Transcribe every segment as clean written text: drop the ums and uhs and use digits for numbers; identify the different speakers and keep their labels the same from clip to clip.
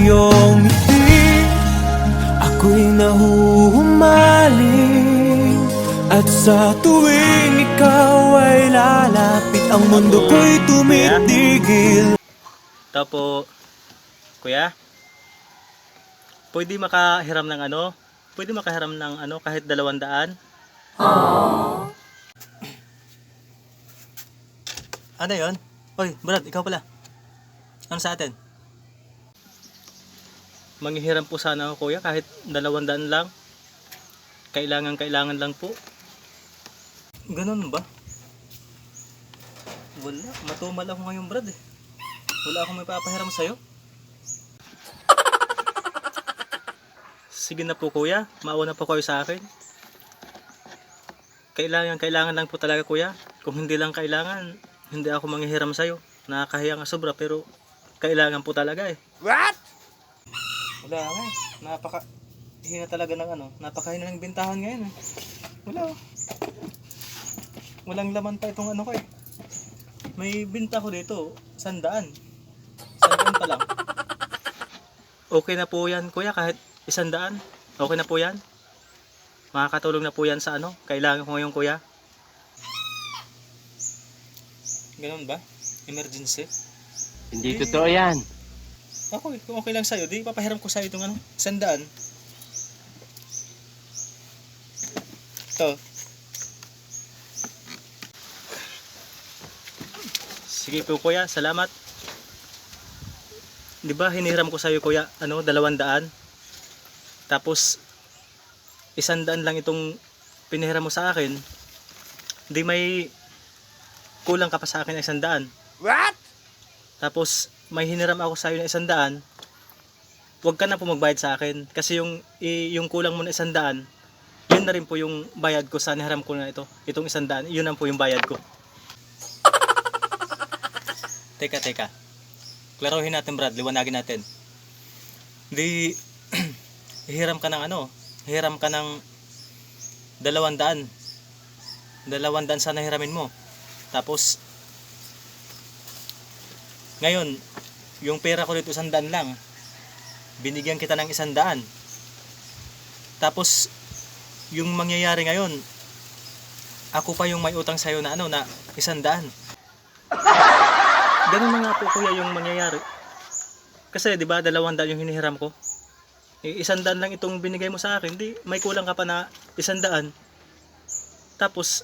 Speaker 1: iyong ngiti, ako'y nahuhumaling. At sa tuwing ikaw ay lalapit, ang mundo ko'y tumitigil.
Speaker 2: Tapo, kuya, pwede makahiram ng ano? Pwede makahiram ng ano kahit 200?
Speaker 3: Aww.
Speaker 2: Ano yun? Hoy, Brad, ikaw pala. Ano sa atin? Manghihiram po sana ako, kuya, kahit 200 lang. Kailangan lang po. Ganun ba? Wala, matumal ako ngayon, Brad eh. Wala akong may papahiram sa'yo. Sige na po, kuya, mauna po kayo sa akin. Kailangan lang po talaga, kuya. Kung hindi lang kailangan, hindi ako manghihiram sa'yo. Nakakahiya nga sobra, pero kailangan po talaga eh.
Speaker 1: What?
Speaker 2: Wala nga eh. Napakahina talaga ng ano. Napakahina ng bintahan ngayon eh. Wala. Walang laman pa itong ano ko eh. May binta ko dito, 100. 100 pa lang. Okay na po yan, kuya, kahit 100. Okay na po yan. Makakatulong na po yan sa ano. Kailangan ko ngayon, kuya. Ganun ba? Emergency?
Speaker 3: Hindi totoo yan.
Speaker 2: Ako, kung okay lang sa'yo, di papahiram ko sa'yo itong ano, 100. Ito. Sige po, kuya, salamat. Di ba hinihiram ko sa'yo, kuya, ano, 200. Tapos 100 lang itong pinihiram mo sa akin. Di may kulang ka pa sa akin ng 100.
Speaker 1: What?
Speaker 2: Tapos may hiniram ako sa iyo ng 100. Huwag ka na po magbayad sa akin kasi yung kulang mo na 100, yun na rin po yung bayad ko sa nihiram ko na ito. Itong 100, yun na po yung bayad ko. Teka. Klaruhin natin, Brad, liwanagin natin. Di hihiram ka ng ano? Hihiram ka ng 200. 200 sana hiramin mo. Tapos ngayon, yung pera ko dito 100 lang. Binigyan kita ng 100. Tapos yung mangyayari ngayon, ako pa yung may utang sa'yo na ano, na 100. Ganun na nga po, kuya, yung mangyayari. Kasi 'di ba 200 yung hinihiram ko. 100 lang itong binigay mo sa akin, di may kulang ka pa na 100. Tapos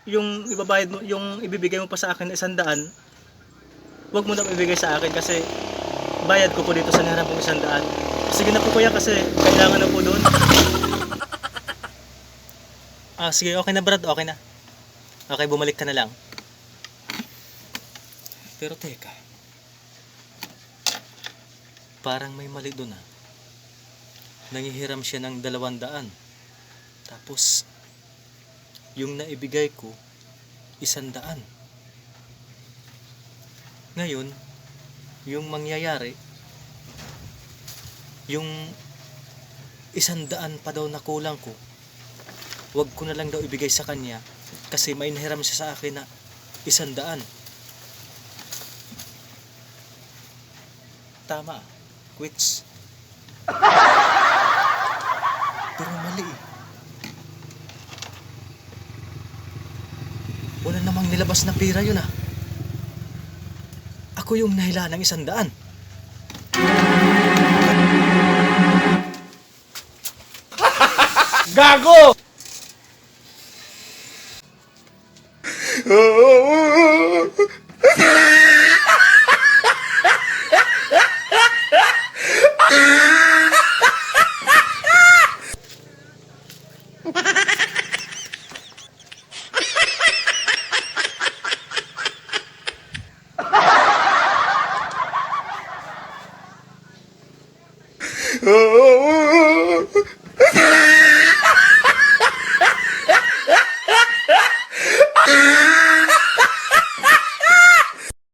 Speaker 2: yung ibabayad mo, yung ibibigay mo pa sa akin na 100, wag mo na ibigay sa akin kasi bayad ko po dito sa hinihiram kong 100. Sige na po, kuya, kasi kailangan na po doon. Sige, okay na, Brad, okay na. Okay, bumalik ka na lang. Pero teka, parang may mali doon ah. Nangihiram siya ng 200. Tapos yung naibigay ko 100. Ngayon, yung mangyayari, yung 100 pa daw na kulang ko, wag ko na lang daw ibigay sa kanya kasi may nahiram siya sa akin na 100. Tama, quits. Pero mali eh. Wala namang nilabas na pera yun ah. Ako yung nahila ng 100.
Speaker 1: Gago!